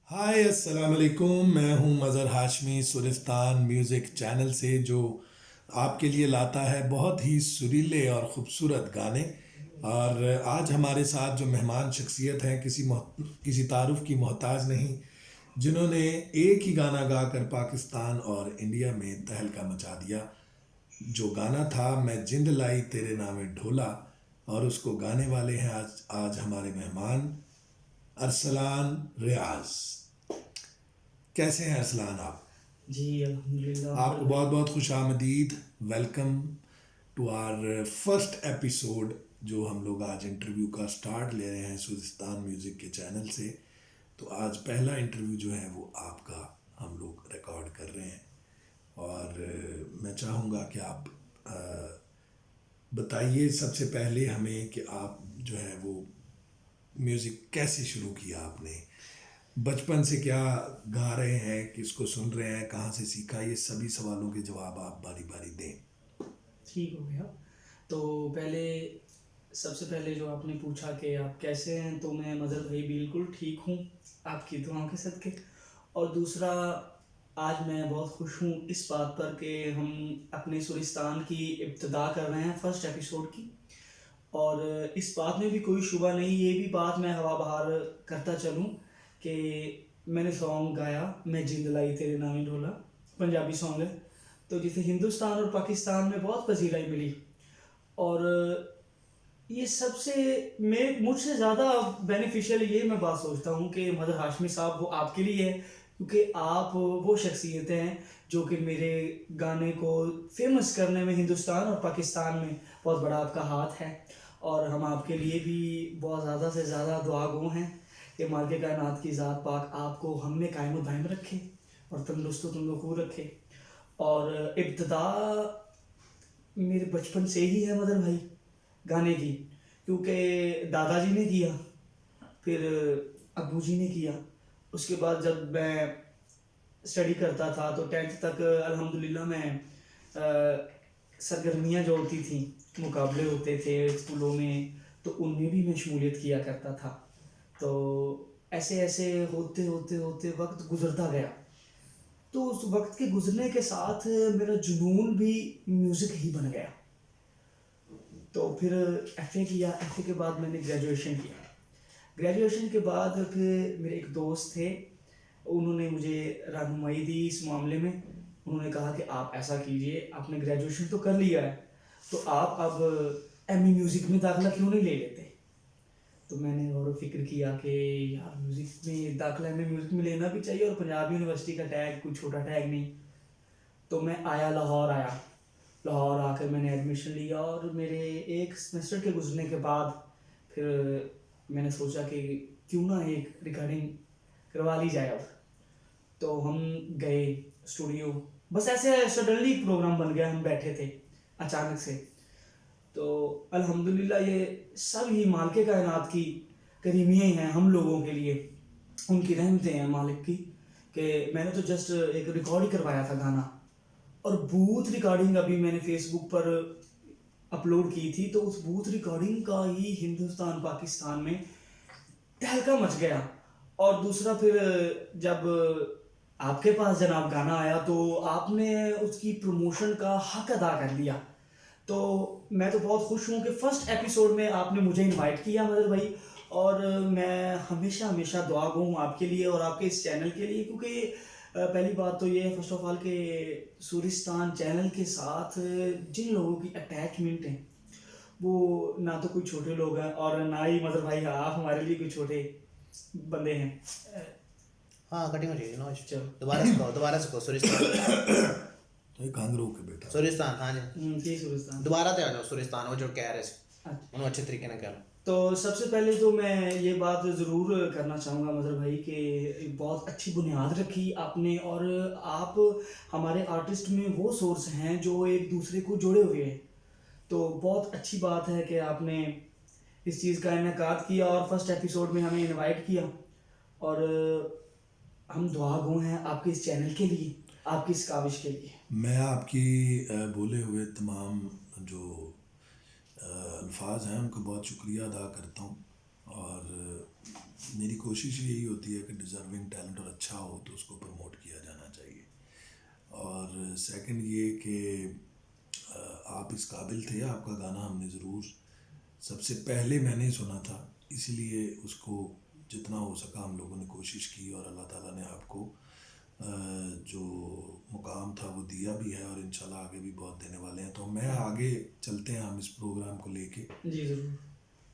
हाय अस्सलाम वालेकुम। मैं हूं मज़हर हाशमी सुरिस्तान म्यूज़िक चैनल से, जो आपके लिए लाता है बहुत ही सुरीले और ख़ूबसूरत गाने। और आज हमारे साथ जो मेहमान शख्सियत हैं किसी तारुफ की मोहताज नहीं, जिन्होंने एक ही गाना गाकर पाकिस्तान और इंडिया में तहलका मचा दिया। जो गाना था मैं जिंद लाई तेरे नामे ढोला, और उसको गाने वाले हैं आज आज हमारे मेहमान अरसलान रियाज। कैसे हैं अरसलान आप? जी अल्हम्दुलिल्लाह अव्वल आपको भाई। बहुत बहुत खुश आमदीद। Welcome to our first episode, जो हम लोग आज इंटरव्यू का स्टार्ट ले रहे हैं सुल्तान म्यूज़िक के चैनल से। तो आज पहला इंटरव्यू जो है वो आपका हम लोग रिकॉर्ड कर रहे हैं। और मैं चाहूँगा कि आप बताइए सबसे पहले हमें कि आप जो है वो म्यूज़िक कैसे शुरू किया आपने, बचपन से क्या गा रहे हैं, किसको सुन रहे हैं, कहाँ से सीखा, ये सभी सवालों के जवाब आप बारी बारी दें। ठीक हो गया। तो पहले सबसे पहले जो आपने पूछा कि आप कैसे हैं, तो मैं मदर भाई बिल्कुल ठीक हूँ आपकी दुआओं के सदके। और दूसरा, आज मैं बहुत खुश हूँ इस बात पर कि हम अपने सुरिस्तान की इब्तिदा कर रहे हैं फर्स्ट एपिसोड की। और इस बात में भी कोई शुबा नहीं, ये भी बात मैं हवा बहार करता चलूँ कि मैंने सॉन्ग गाया मैं जिंद लाई तेरे नामी ढोला, पंजाबी सॉन्ग है। तो जिसे हिंदुस्तान और पाकिस्तान में बहुत पजीराई मिली। और ये सबसे मैं मुझसे ज़्यादा बेनिफिशियल ये मैं बात सोचता हूँ कि मदर हाशमी साहब वो आपके लिए है, क्योंकि आप वो शख्सियतें हैं जो कि मेरे गाने को फेमस करने में हिंदुस्तान और पाकिस्तान में बहुत बड़ा आपका हाथ है। और हम आपके लिए भी बहुत ज़्यादा से ज़्यादा दुआ गो हैं कि मालिक कायनात की ज़ात पाक आपको हमने कायम दायम रखे और तंदुरुस्त तंदुरुस्त रखे। और इब्तदा मेरे बचपन से ही है मदर भाई गाने की, क्योंकि दादाजी ने किया, फिर अब्बू जी ने किया। उसके बाद जब मैं स्टडी करता था तो टेंथ तक अल्हम्दुलिल्लाह मैं सरगर्मियाँ जो होती थी, मुकाबले होते थे स्कूलों में, तो उनमें भी मैं शमूलियत किया करता था। तो ऐसे ऐसे होते होते होते वक्त गुजरता गया। तो उस वक्त के गुजरने के साथ मेरा जुनून भी म्यूज़िक ही बन गया। तो फिर एफ़ए किया, एफ़ए के बाद मैंने ग्रेजुएशन किया। ग्रेजुएशन के बाद फिर मेरे एक दोस्त थे, उन्होंने मुझे रहनुमाई दी इस मामले में। उन्होंने कहा कि आप ऐसा कीजिए, आपने ग्रेजुएशन तो कर लिया है, तो आप अब एमए म्यूज़िक में दाखिला क्यों नहीं ले लेते। तो मैंने गौर व फिक्र किया कि यार म्यूज़िक में दाखिला एमए म्यूज़िक में लेना भी चाहिए, और पंजाब यूनिवर्सिटी का टैग कोई छोटा टैग नहीं। तो मैं आया, लाहौर आया। लाहौर आकर मैंने एडमिशन लिया, और मेरे एक सेमेस्टर के गुजरने के बाद फिर मैंने सोचा कि क्यों ना एक रिकॉर्डिंग करवा ली जाए अब। तो हम गए स्टूडियो, बस ऐसे सडनली प्रोग्राम बन गया, हम बैठे थे अचानक से। तो अल्हम्दुलिल्लाह ये सब ही मालिक कायनात की करीमियाँ हैं हम लोगों के लिए, उनकी रहमतें हैं मालिक की, कि मैंने तो जस्ट एक रिकॉर्ड ही करवाया था गाना। और बूथ रिकॉर्डिंग अभी मैंने फेसबुक पर अपलोड की थी, तो उस बूथ रिकॉर्डिंग का ही हिंदुस्तान पाकिस्तान में तहलका मच गया। और दूसरा फिर जब आपके पास जनाब गाना आया, तो आपने उसकी प्रमोशन का हक अदा कर दिया। तो मैं तो बहुत खुश हूँ कि फर्स्ट एपिसोड में आपने मुझे इनवाइट किया मदर भाई। और मैं हमेशा हमेशा दुआ गो हूँ आपके लिए और आपके इस चैनल के लिए, क्योंकि पहली बात तो ये है फर्स्ट ऑफ ऑल कि सूरिस्तान चैनल के साथ जिन लोगों की अटैचमेंट है, वो ना तो कोई छोटे लोग हैं, और ना ही मदर भाई आप हमारे लिए कोई छोटे बंदे हैं। हाँ कटिंग हो जाएगी नॉइज। चलो। दोबारा से कहो सुरिस्तान। तो एक आंध्रो के बेटा। सुरिस्तान हाँ जी। जी सुरिस्तान। दोबारा तो आ जाओ सुरिस्तान, वो जो कह रहे थे अच्छा। उन्होंने अच्छे तरीके से कह लो। तो सबसे पहले तो मैं ये बात ज़रूर करना चाहूँगा मदर भाई कि बहुत अच्छी बुनियाद रखी आपने, और आप हमारे आर्टिस्ट में वो सोर्स हैं जो एक दूसरे को जोड़े हुए हैं। तो बहुत अच्छी बात है कि आपने इस चीज़ का इनेकाद किया और फर्स्ट एपिसोड में हमें इनवाइट किया। और हम दुआ गो हैं आपके इस चैनल के लिए, आपकी इस काविश के लिए। मैं आपकी बोले हुए तमाम जो अल्फाज हैं उनका बहुत शुक्रिया अदा करता हूँ। और मेरी कोशिश यही होती है कि डिज़र्विंग टैलेंट और अच्छा हो तो उसको प्रमोट किया जाना चाहिए। और सेकंड ये कि आप इस काबिल थे, आपका गाना हमने ज़रूर सबसे पहले मैंने ही सुना था, इसलिए उसको जितना हो सका हम लोगों ने कोशिश की और अल्लाह ताला ने आपको जो मुकाम था वो दिया भी है और इंशाल्लाह आगे भी बहुत देने वाले हैं। तो मैं आगे चलते हैं हम इस प्रोग्राम को लेके। जी ज़रूर।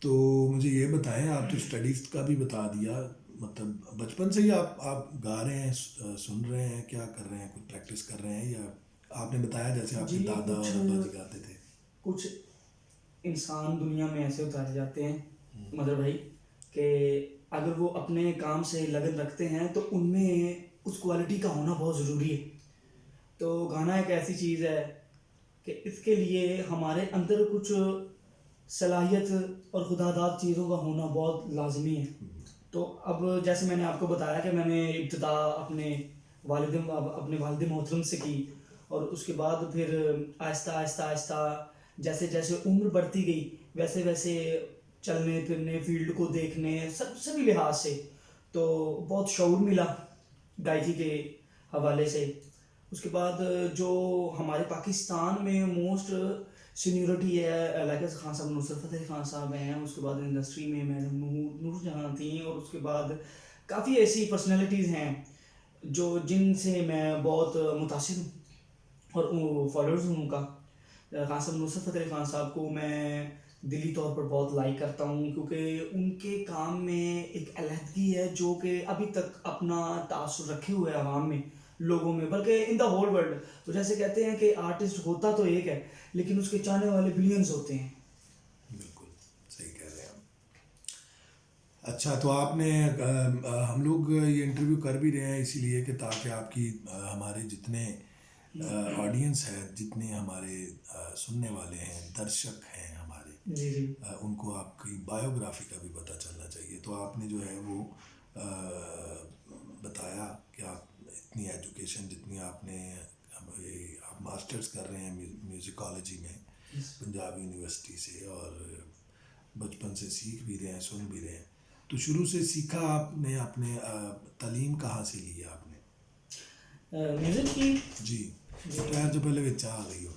तो मुझे ये बताएं, आप तो स्टडीज़ का भी बता दिया, मतलब बचपन से ही आप गा रहे हैं, सुन रहे हैं, क्या कर रहे हैं, कुछ प्रैक्टिस कर रहे हैं, या आपने बताया जैसे आपके जी दादा कुछ और अब्बा जी गाते थे? कुछ इंसान दुनिया में ऐसे उतारे जाते हैं मदर भाई कि अगर वो अपने काम से लगन रखते हैं तो उनमें उस क्वालिटी का होना बहुत ज़रूरी है। तो गाना एक ऐसी चीज़ है कि इसके लिए हमारे अंदर कुछ सलाहियत और खुदादाद चीज़ों का होना बहुत लाजमी है। तो अब जैसे मैंने आपको बताया कि मैंने इब्तिदा अपने वालिद मोहतरम से की, और उसके बाद फिर आहिस्ता आहिस्ता आहिस्ता जैसे जैसे उम्र बढ़ती गई वैसे वैसे चलने फिरने, फील्ड को देखने, सभी लिहाज से तो बहुत शऊर मिला गायकी के हवाले से। उसके बाद जो हमारे पाकिस्तान में मोस्ट सीनियरिटी है, लाइक खान साहब, नुसरत फ़तेह खान साहब हैं, उसके बाद इंडस्ट्री में मैडम नूर जहाँ थी, और उसके बाद काफ़ी ऐसी पर्सनैलिटीज़ हैं जो जिनसे मैं बहुत मुतासिर हूँ और फॉलोअर्स हूँ उनका। खान साहब, नुसरत फ़तेह खान साहब को मैं दिली तौर पर बहुत लाइक करता हूँ क्योंकि उनके काम में एक अलहदगी है जो कि अभी तक अपना तासुर रखे हुए है आवाम में, लोगों में, बल्कि इन द होल वर्ल्ड। तो जैसे कहते हैं कि आर्टिस्ट होता तो एक है लेकिन उसके चाहने वाले बिलियंस होते हैं। बिल्कुल सही कह रहे हैं आप। अच्छा, तो आपने हम लोग ये इंटरव्यू कर भी रहे हैं इसीलिए कि ताकि आपकी हमारे जितने ऑडियंस है, जितने हमारे सुनने वाले हैं, दर्शक हैं हमारे, जी जी। उनको आपकी बायोग्राफी का भी पता चलना चाहिए। तो आपने जो है वो बताया कि आप इतनी एजुकेशन जितनी आपने, आप मास्टर्स कर रहे हैं म्यूज़िकोलॉजी में पंजाब यूनिवर्सिटी से, और बचपन से सीख भी रहे हैं, सुन भी रहे हैं। तो शुरू से सीखा आपने, अपने तालीम कहाँ से ली आपने? म्यूज़िक की जी, ठहर जो पहले विच आ गई हो।